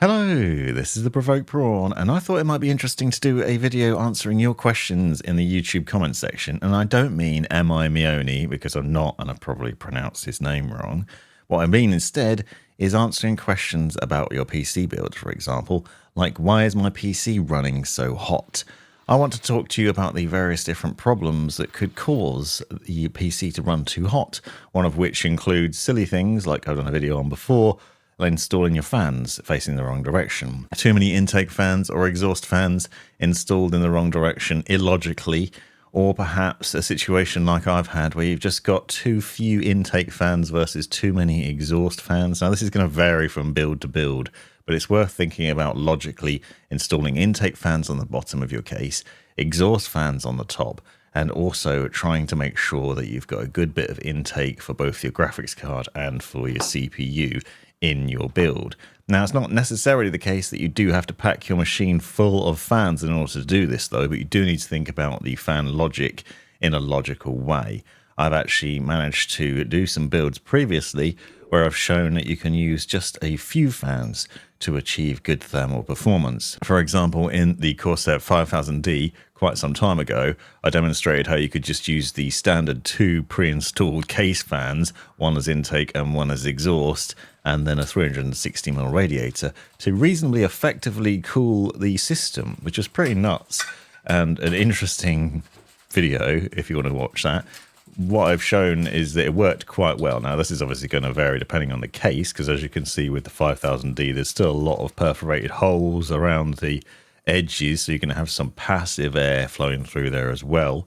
Hello, this is the Provoked Prawn, and I thought it might be interesting to do a video answering your questions in the YouTube comment section. And I don't mean am I Mioni, because I'm not, and I've probably pronounced his name wrong. What I mean instead is answering questions about your PC build, for example, like why is my PC running so hot? I want to talk to you about the various different problems that could cause the PC to run too hot, one of which includes silly things like I've done a video on before, installing your fans facing the wrong direction. Too many intake fans or exhaust fans installed in the wrong direction illogically, or perhaps a situation like I've had where you've just got too few intake fans versus too many exhaust fans. Now this is going to vary from build to build, but it's worth thinking about logically installing intake fans on the bottom of your case, exhaust fans on the top, and also trying to make sure that you've got a good bit of intake for both your graphics card and for your CPU in your build. Now, it's not necessarily the case that you do have to pack your machine full of fans in order to do this, though, but you do need to think about the fan logic in a logical way. I've actually managed to do some builds previously where I've shown that you can use just a few fans to achieve good thermal performance. For example, in the Corsair 5000D, quite some time ago, I demonstrated how you could just use the standard two pre-installed case fans, one as intake and one as exhaust, and then a 360mm radiator to reasonably effectively cool the system, which was pretty nuts and an interesting video if you want to watch that. What I've shown is that it worked quite well. Now, this is obviously going to vary depending on the case, because as you can see with the 5000D, there's still a lot of perforated holes around the edges, so you're going to have some passive air flowing through there as well.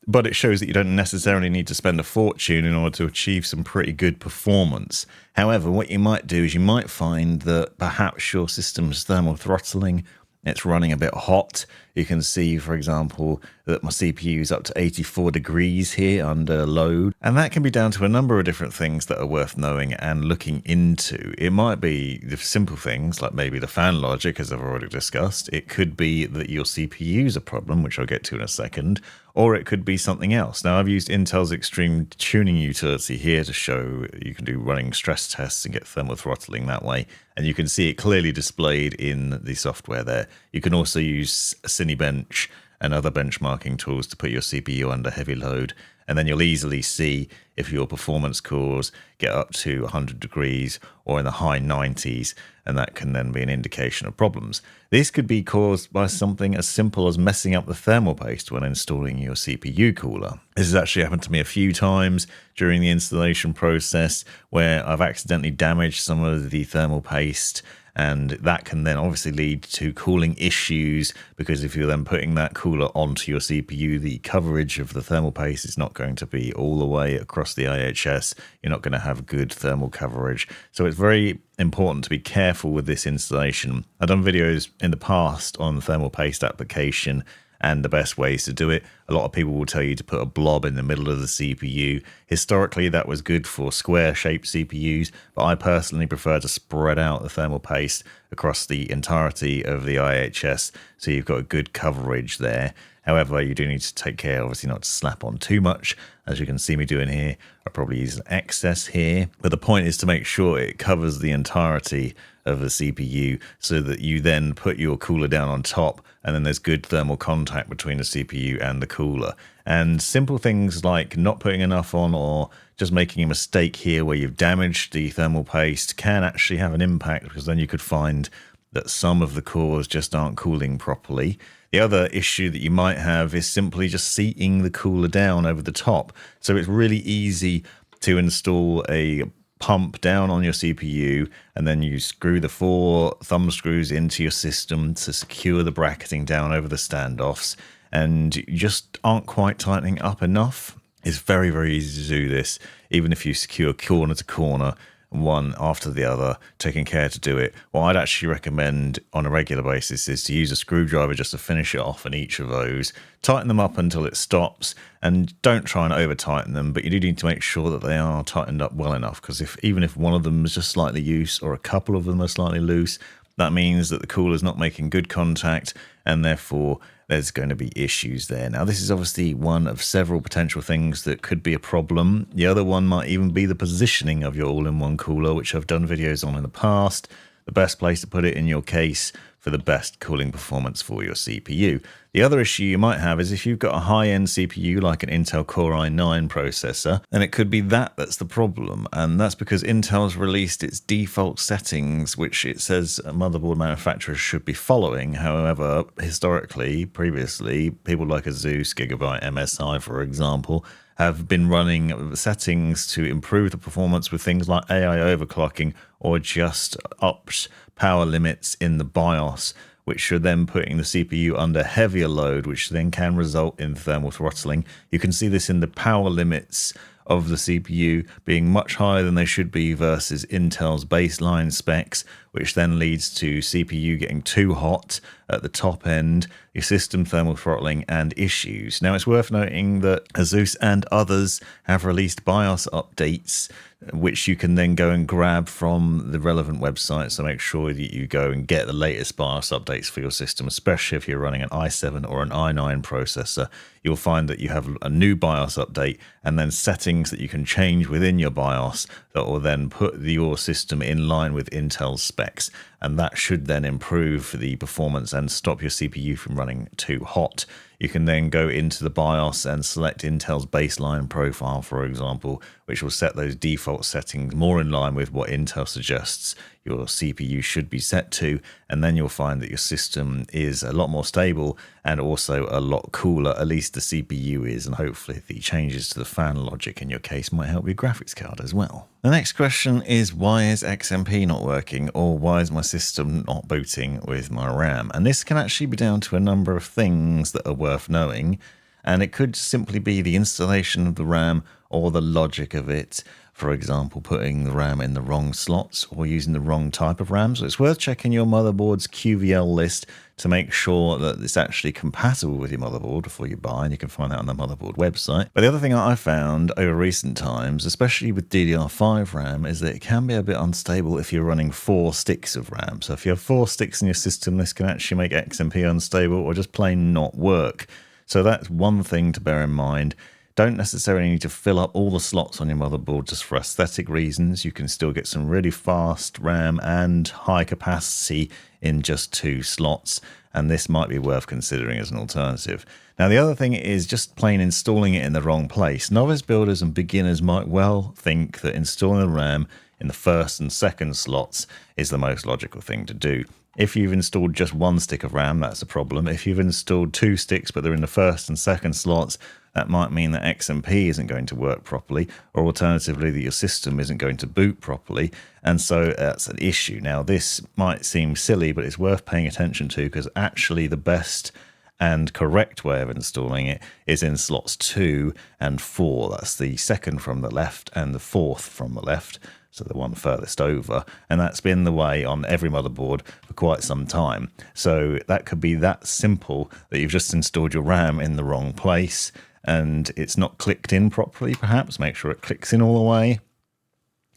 But it shows that you don't necessarily need to spend a fortune in order to achieve some pretty good performance. However, what you might do is you might find that perhaps your system's thermal throttling, it's running a bit hot. You can see, for example, that my CPU is up to 84 degrees here under load. And that can be down to a number of different things that are worth knowing and looking into. It might be the simple things, like maybe the fan logic, as I've already discussed. It could be that your CPU is a problem, which I'll get to in a second. Or it could be something else. Now, I've used Intel's Extreme Tuning Utility here to show you can do running stress tests and get thermal throttling that way. And you can see it clearly displayed in the software there. You can also use Cinebench and other benchmarking tools to put your CPU under heavy load. And then you'll easily see if your performance cores get up to 100 degrees or in the high 90s, and that can then be an indication of problems. This could be caused by something as simple as messing up the thermal paste when installing your CPU cooler. This has actually happened to me a few times during the installation process where I've accidentally damaged some of the thermal paste, and that can then obviously lead to cooling issues, because if you're then putting that cooler onto your CPU, the coverage of the thermal paste is not going to be all the way across the IHS. You're not going to have good thermal coverage. So it's very important to be careful with this installation. I've done videos in the past on the thermal paste application and the best ways to do it. A lot of people will tell you to put a blob in the middle of the CPU. Historically, that was good for square-shaped CPUs, but I personally prefer to spread out the thermal paste across the entirety of the IHS, so you've got good coverage there. However, you do need to take care, obviously, not to slap on too much. As you can see me doing here, I probably use an excess here. But the point is to make sure it covers the entirety of the CPU so that you then put your cooler down on top, and then there's good thermal contact between the CPU and the cooler. And simple things like not putting enough on or just making a mistake here where you've damaged the thermal paste can actually have an impact, because then you could find that some of the cores just aren't cooling properly. The other issue that you might have is simply just seating the cooler down over the top. So it's really easy to install a pump down on your CPU, and then you screw the 4 thumb screws into your system to secure the bracketing down over the standoffs, and you just aren't quite tightening up enough. It's very, very easy to do this, even if you secure corner to corner, one after the other, taking care to do it. What I'd actually recommend on a regular basis is to use a screwdriver just to finish it off in each of those, tighten them up until it stops, and don't try and over tighten them, but you do need to make sure that they are tightened up well enough, because even if one of them is just slightly loose or a couple of them are slightly loose, that means that the cooler is not making good contact, and therefore there's going to be issues there. Now, this is obviously one of several potential things that could be a problem. The other one might even be the positioning of your all-in-one cooler, which I've done videos on in the past. the best place to put it in your case for the best cooling performance for your CPU. The other issue you might have is if you've got a high-end CPU like an Intel Core i9 processor, then it could be that's the problem, and that's because Intel's released its default settings, which it says motherboard manufacturers should be following. However, previously, people like Asus, Gigabyte, MSI, for example, have been running settings to improve the performance with things like AI overclocking or just upped power limits in the BIOS, which are then putting the CPU under heavier load, which then can result in thermal throttling. You can see this in the power limits of the CPU being much higher than they should be versus Intel's baseline specs, which then leads to CPU getting too hot at the top end, your system thermal throttling, and issues. Now, it's worth noting that Asus and others have released BIOS updates, which you can then go and grab from the relevant website. So make sure that you go and get the latest BIOS updates for your system, especially if you're running an i7 or an i9 processor. You'll find that you have a new BIOS update and then settings that you can change within your BIOS that will then put your system in line with Intel's specs. And that should then improve the performance and stop your CPU from running too hot. You can then go into the BIOS and select Intel's baseline profile, for example, which will set those default settings more in line with what Intel suggests your CPU should be set to, and then you'll find that your system is a lot more stable and also a lot cooler, at least the CPU is, and hopefully the changes to the fan logic in your case might help your graphics card as well. The next question is, why is XMP not working, or why is my system not booting with my RAM? And this can actually be down to a number of things that are worth knowing, and it could simply be the installation of the RAM or the logic of it. For example, putting the RAM in the wrong slots or using the wrong type of RAM. So it's worth checking your motherboard's QVL list to make sure that it's actually compatible with your motherboard before you buy, and you can find that on the motherboard website. But the other thing I found over recent times, especially with DDR5 RAM, is that it can be a bit unstable if you're running 4 sticks of RAM. So if you have 4 sticks in your system, this can actually make XMP unstable or just plain not work. So that's one thing to bear in mind. Don't necessarily need to fill up all the slots on your motherboard just for aesthetic reasons. You can still get some really fast RAM and high capacity in just 2 slots, and this might be worth considering as an alternative. Now, the other thing is just plain installing it in the wrong place. Novice builders and beginners might well think that installing the RAM in the first and second slots is the most logical thing to do. If you've installed just 1 stick of RAM, that's a problem. If you've installed 2 sticks, but they're in the first and second slots, that might mean that XMP isn't going to work properly, or alternatively that your system isn't going to boot properly, and so that's an issue. Now, this might seem silly, but it's worth paying attention to, because actually the best and correct way of installing it is in slots 2 and 4. That's the second from the left and the fourth from the left, so the one furthest over, and that's been the way on every motherboard for quite some time. So that could be that simple, that you've just installed your RAM in the wrong place and it's not clicked in properly. Perhaps make sure it clicks in all the way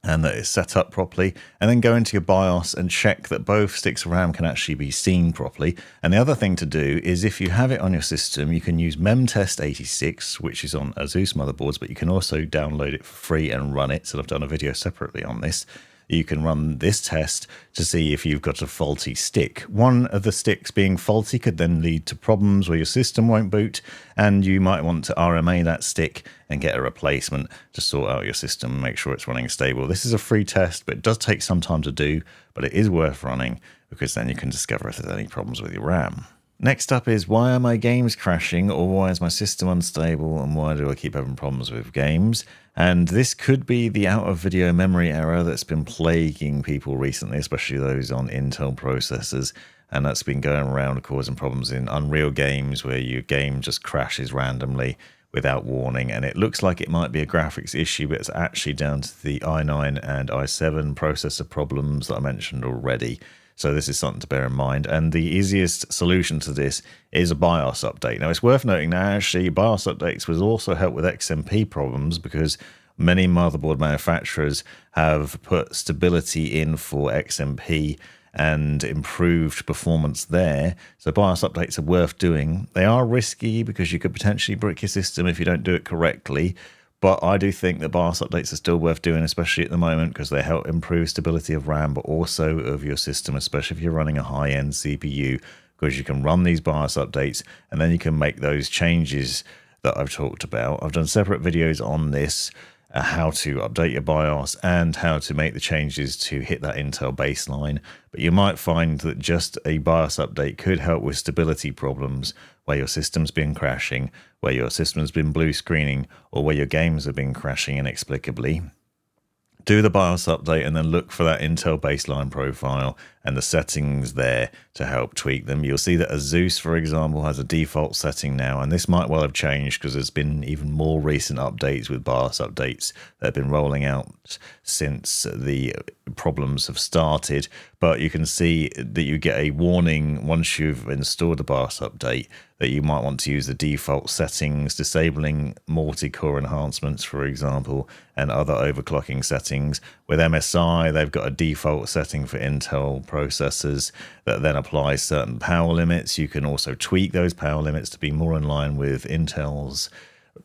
and that it's set up properly, and then go into your BIOS and check that both sticks of RAM can actually be seen properly. And the other thing to do is, if you have it on your system, you can use memtest86, which is on Asus motherboards, but you can also download it for free and run it. So I've done a video separately on this. You can run this test to see if you've got a faulty stick. One of the sticks being faulty could then lead to problems where your system won't boot, and you might want to RMA that stick and get a replacement to sort out your system and make sure it's running stable. This is a free test, but it does take some time to do, but it is worth running, because then you can discover if there's any problems with your RAM. Next up is, why are my games crashing, or why is my system unstable, and why do I keep having problems with games? And this could be the out-of-video memory error that's been plaguing people recently, especially those on Intel processors, and that's been going around causing problems in Unreal games where your game just crashes randomly without warning, and it looks like it might be a graphics issue, but it's actually down to the i9 and i7 processor problems that I mentioned already. So this is something to bear in mind, and the easiest solution to this is a BIOS update. Now, it's worth noting that actually BIOS updates will also help with XMP problems, because many motherboard manufacturers have put stability in for XMP and improved performance there. So BIOS updates are worth doing. They are risky because you could potentially brick your system if you don't do it correctly, But I do think that BIOS updates are still worth doing, especially at the moment, because they help improve stability of RAM, but also of your system, especially if you're running a high-end CPU, because you can run these BIOS updates and then you can make those changes that I've talked about. I've done separate videos on this, how to update your BIOS and how to make the changes to hit that Intel baseline. But you might find that just a BIOS update could help with stability problems where your system's been crashing, where your system's been blue screening, or where your games have been crashing inexplicably. Do the BIOS update and then look for that Intel baseline profile and the settings there to help tweak them. You'll see that Asus, for example, has a default setting now, and this might well have changed because there's been even more recent updates with BIOS updates that have been rolling out since the problems have started. But you can see that you get a warning once you've installed the BIOS update that you might want to use the default settings, disabling multi-core enhancements, for example, and other overclocking settings. With MSI, they've got a default setting for Intel processors that then applies certain power limits. You can also tweak those power limits to be more in line with Intel's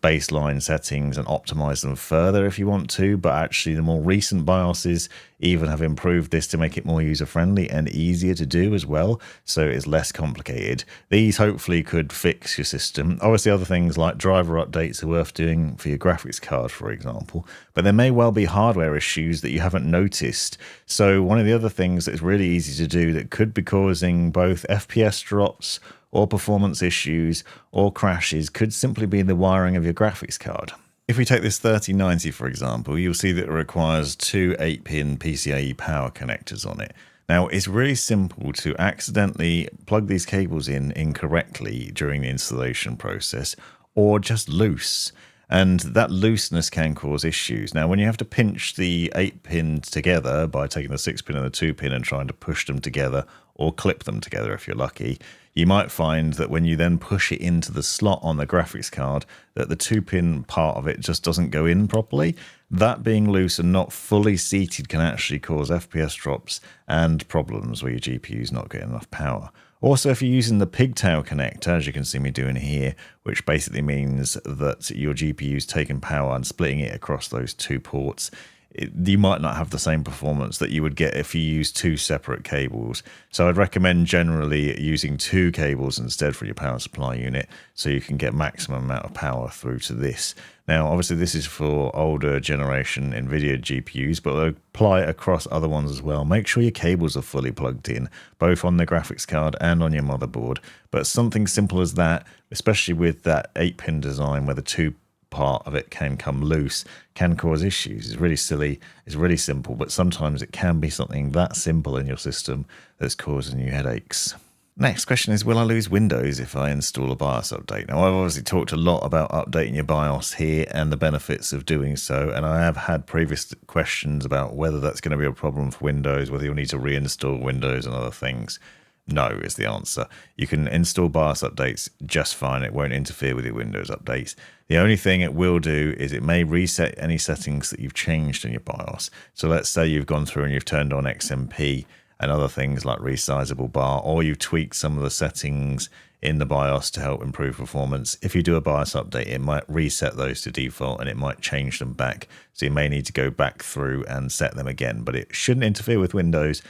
baseline settings and optimize them further if you want to. But actually the more recent BIOSes even have improved this to make it more user-friendly and easier to do as well, so it's less complicated. These hopefully could fix your system. Obviously other things like driver updates are worth doing for your graphics card, for example, but there may well be hardware issues that you haven't noticed. So one of the other things that's really easy to do that could be causing both FPS drops or performance issues or crashes could simply be the wiring of your graphics card. If we take this 3090, for example, you'll see that it requires two 8-pin PCIe power connectors on it. Now, it's really simple to accidentally plug these cables in incorrectly during the installation process, or just loose. And that looseness can cause issues. Now, when you have to pinch the 8-pin together by taking the 6-pin and the 2-pin and trying to push them together, or clip them together if you're lucky, you might find that when you then push it into the slot on the graphics card, that the 2-pin part of it just doesn't go in properly. That being loose and not fully seated can actually cause FPS drops and problems where your GPU's not getting enough power. Also, if you're using the pigtail connector, as you can see me doing here, which basically means that your GPU's taking power and splitting it across those two ports, you might not have the same performance that you would get if you use two separate cables. So I'd recommend generally using two cables instead for your power supply unit so you can get maximum amount of power through to this. Now, obviously this is for older generation NVIDIA GPUs, but they'll apply across other ones as well. Make sure your cables are fully plugged in, both on the graphics card and on your motherboard. But something simple as that, especially with that 8-pin design where the two part of it can come loose, can cause issues. It's really silly, it's really simple, but sometimes it can be something that simple in your system that's causing you headaches. Next question is, will I lose Windows if I install a BIOS update? Now, I've obviously talked a lot about updating your BIOS here and the benefits of doing so, and I have had previous questions about whether that's going to be a problem for Windows, whether you'll need to reinstall Windows and other things. No is the answer. You can install BIOS updates just fine. It won't interfere with your Windows updates. The only thing it will do is it may reset any settings that you've changed in your BIOS. So let's say you've gone through and you've turned on XMP and other things like resizable bar, or you've tweaked some of the settings in the BIOS to help improve performance. If you do a BIOS update, it might reset those to default and it might change them back. So you may need to go back through and set them again, but it shouldn't interfere with Windows.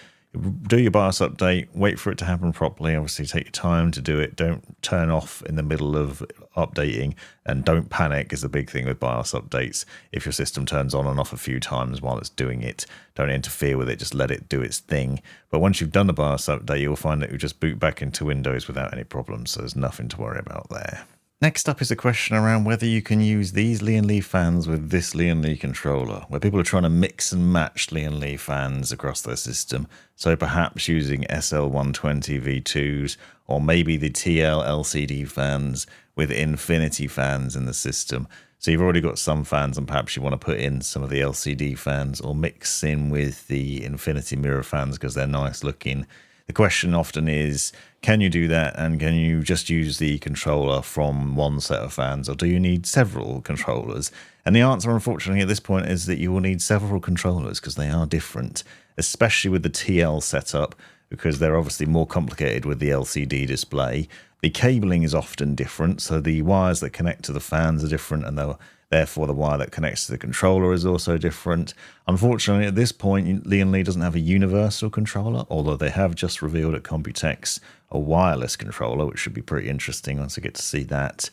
Do your BIOS update, wait for it to happen properly. Obviously, take your time to do it. Don't turn off in the middle of updating, and don't panic is the big thing with BIOS updates. If your system turns on and off a few times while it's doing it, don't interfere with it, just let it do its thing. But once you've done the BIOS update, you'll find that you'll just boot back into Windows without any problems, so there's nothing to worry about there. Next up is a question around whether you can use these Lian Li fans with this Lian Li controller, where people are trying to mix and match Lian Li fans across their system. So perhaps using SL120 V2s or maybe the TL LCD fans with infinity fans in the system. So you've already got some fans and perhaps you want to put in some of the LCD fans or mix in with the infinity mirror fans because they're nice looking. The question often is, can you do that, and can you just use the controller from one set of fans, or do you need several controllers? And the answer, unfortunately, at this point is that you will need several controllers because they are different, especially with the TL setup. because they're obviously more complicated with the LCD display. The cabling is often different, so the wires that connect to the fans are different, and therefore the wire that connects to the controller is also different. Unfortunately, at this point, Lian Li doesn't have a universal controller, although they have just revealed at Computex a wireless controller, which should be pretty interesting once I get to see that.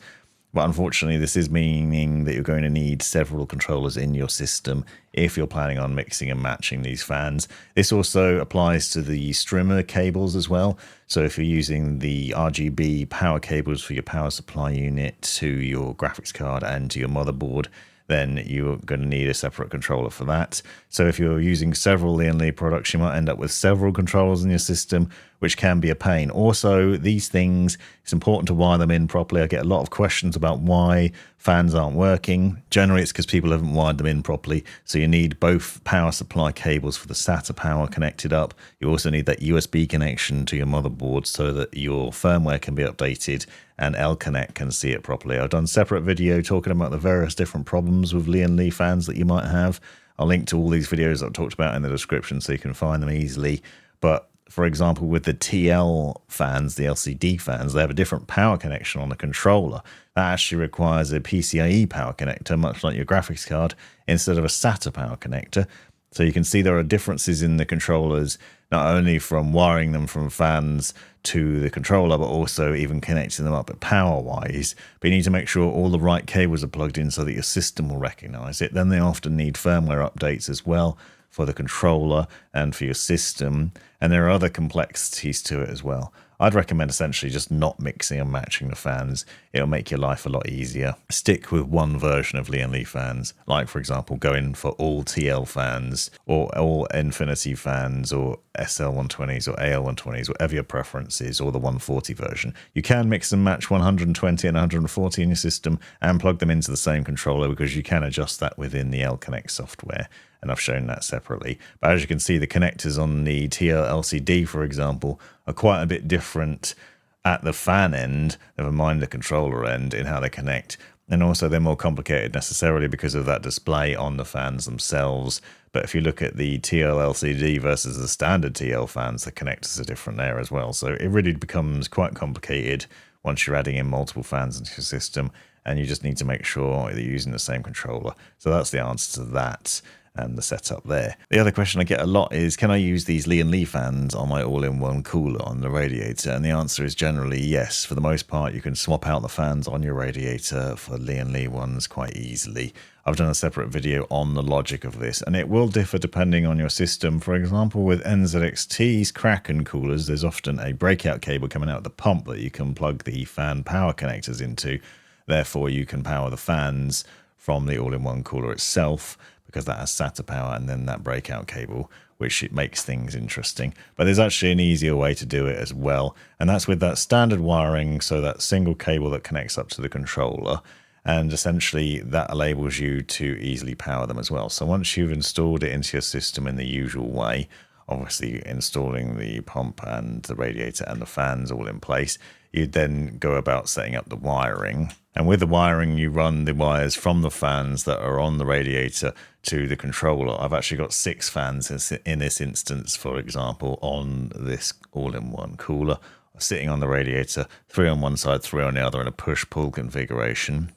But unfortunately, this is meaning that you're going to need several controllers in your system if you're planning on mixing and matching these fans. This also applies to the strimmer cables as well. So if you're using the RGB power cables for your power supply unit to your graphics card and to your motherboard, then you're going to need a separate controller for that. So if you're using several Lian Li products, you might end up with several controllers in your system, which can be a pain. Also, these things, it's important to wire them in properly. I get a lot of questions about why fans aren't working. Generally, it's because people haven't wired them in properly. So you need both power supply cables for the SATA power connected up. You also need that USB connection to your motherboard so that your firmware can be updated and L-Connect can see it properly. I've done a separate video talking about the various different problems with Lian Li fans that you might have. I'll link to all these videos that I've talked about in the description so you can find them easily. But for example, with the TL fans, the LCD fans, they have a different power connection on the controller. That actually requires a PCIe power connector, much like your graphics card, instead of a SATA power connector. So you can see there are differences in the controllers, not only from wiring them from fans to the controller, but also even connecting them up power-wise. But you need to make sure all the right cables are plugged in so that your system will recognize it. Then they often need firmware updates as well for the controller and for your system. And there are other complexities to it as well. I'd recommend essentially just not mixing and matching the fans. It'll make your life a lot easier. Stick with one version of Lian Li fans, like for example, go in for all TL fans or all Infinity fans or SL120s or AL120s, whatever your preference is, or the 140 version. You can mix and match 120 and 140 in your system and plug them into the same controller because you can adjust that within the L-Connect software. And I've shown that separately. But as you can see, the connectors on the TL LCD, for example, are quite a bit different at the fan end, never mind the controller end, in how they connect. And also they're more complicated necessarily because of that display on the fans themselves. But if you look at the TL LCD versus the standard TL fans, the connectors are different there as well. So it really becomes quite complicated once you're adding in multiple fans into your system, and you just need to make sure that you're using the same controller. So that's the answer to that and the setup there. The other question I get a lot is, can I use these Lian Li fans on my all-in-one cooler on the radiator? And the answer is generally yes. For the most part, you can swap out the fans on your radiator for Lian Li ones quite easily. I've done a separate video on the logic of this, and it will differ depending on your system. For example, with NZXT's Kraken coolers, there's often a breakout cable coming out of the pump that you can plug the fan power connectors into. Therefore, you can power the fans from the all-in-one cooler itself, because that has SATA power and then that breakout cable, which it makes things interesting. But there's actually an easier way to do it as well, and that's with that standard wiring, so that single cable that connects up to the controller, and essentially that enables you to easily power them as well. So once you've installed it into your system in the usual way, obviously installing the pump and the radiator and the fans all in place, you'd then go about setting up the wiring. And with the wiring, you run the wires from the fans that are on the radiator to the controller. I've actually got 6 fans in this instance, for example, on this all-in-one cooler, sitting on the radiator, 3 on one side, 3 on the other in a push-pull configuration.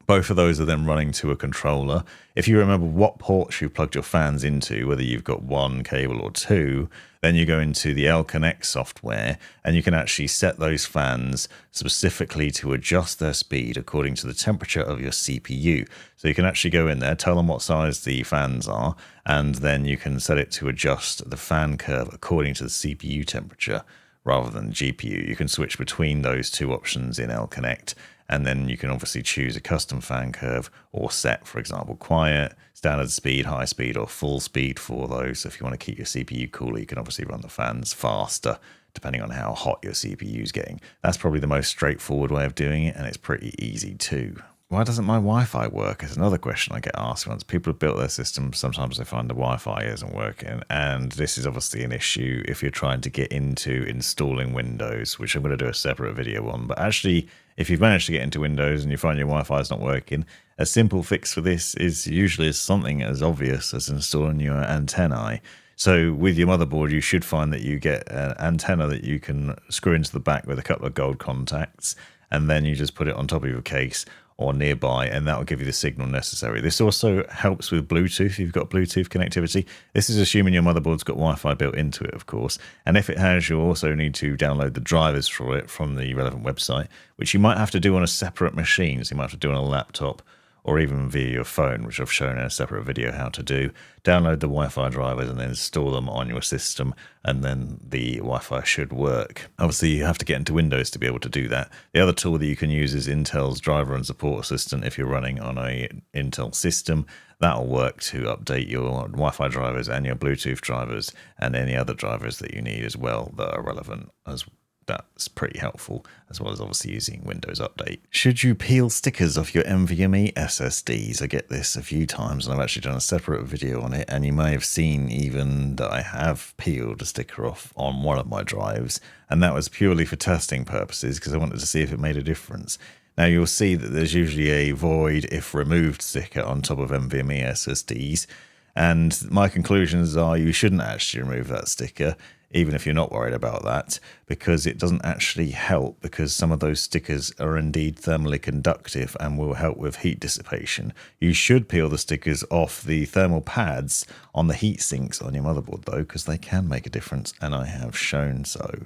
Both of those are then running to a controller. If you remember what ports you've plugged your fans into, whether you've got 1 cable or 2, then you go into the L-Connect software and you can actually set those fans specifically to adjust their speed according to the temperature of your CPU. So you can actually go in there, tell them what size the fans are, and then you can set it to adjust the fan curve according to the CPU temperature rather than GPU. You can switch between those 2 options in L-Connect. And then you can obviously choose a custom fan curve or set, for example, quiet, standard speed, high speed, or full speed for those. So if you want to keep your CPU cooler, you can obviously run the fans faster, depending on how hot your CPU is getting. That's probably the most straightforward way of doing it, and it's pretty easy too. Why doesn't my Wi-Fi work? Is another question I get asked. Once people have built their system, sometimes they find the Wi-Fi isn't working. And this is obviously an issue if you're trying to get into installing Windows, which I'm going to do a separate video on. But actually, if you've managed to get into Windows and you find your Wi-Fi is not working, a simple fix for this is usually something as obvious as installing your antennae. So with your motherboard, you should find that you get an antenna that you can screw into the back with a couple of gold contacts, and then you just put it on top of your case or nearby, and that will give you the signal necessary. This also helps with Bluetooth if you've got Bluetooth connectivity. This is assuming your motherboard's got Wi-Fi built into it, of course. And if it has, you'll also need to download the drivers for it from the relevant website, which you might have to do on a separate machine. So you might have to do on a laptop or even via your phone, which I've shown in a separate video how to do. Download the Wi-Fi drivers and then install them on your system, and then the Wi-Fi should work. Obviously, you have to get into Windows to be able to do that. The other tool that you can use is Intel's Driver and Support Assistant if you're running on a Intel system. That'll work to update your Wi-Fi drivers and your Bluetooth drivers and any other drivers that you need as well that are relevant as well. That's pretty helpful, as well as obviously using Windows Update. Should you peel stickers off your NVMe SSDs? I get this a few times, and I've actually done a separate video on it, and you may have seen even that I have peeled a sticker off on one of my drives, and that was purely for testing purposes because I wanted to see if it made a difference. Now you'll see that there's usually a void if removed sticker on top of NVMe SSDs, and my conclusions are you shouldn't actually remove that sticker, even if you're not worried about that, because it doesn't actually help, because some of those stickers are indeed thermally conductive and will help with heat dissipation. You should peel the stickers off the thermal pads on the heat sinks on your motherboard though, because they can make a difference, and I have shown so.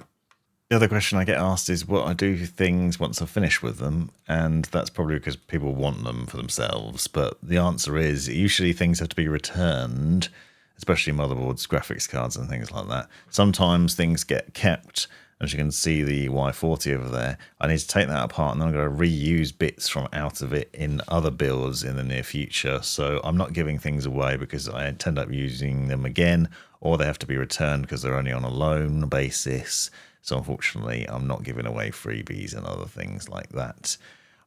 The other question I get asked is what I do things once I've finished with them, and that's probably because people want them for themselves, but the answer is usually things have to be returned, especially motherboards, graphics cards and things like that. Sometimes things get kept. As you can see the Y40 over there, I need to take that apart and then I'm going to reuse bits from out of it in other builds in the near future. So I'm not giving things away because I end up using them again, or they have to be returned because they're only on a loan basis. So unfortunately, I'm not giving away freebies and other things like that.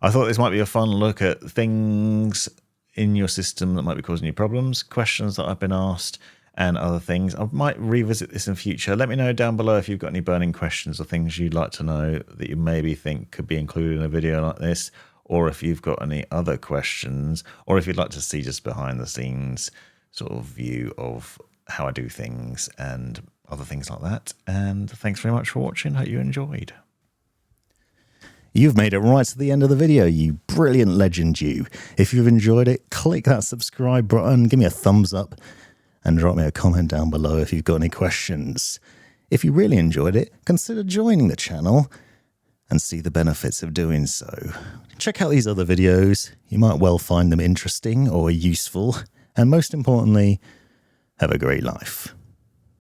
I thought this might be a fun look at things in your system that might be causing you problems, questions that I've been asked, and other things. I might revisit this in future. Let me know down below if you've got any burning questions or things you'd like to know that you maybe think could be included in a video like this, or if you've got any other questions, or if you'd like to see just behind the scenes sort of view of how I do things and other things like that. And thanks very much for watching. Hope you enjoyed. You've made it right to the end of the video, you brilliant legend you. If you've enjoyed it, click that subscribe button, give me a thumbs up, and drop me a comment down below if you've got any questions. If you really enjoyed it, consider joining the channel and see the benefits of doing so. Check out these other videos, you might well find them interesting or useful, and most importantly, have a great life.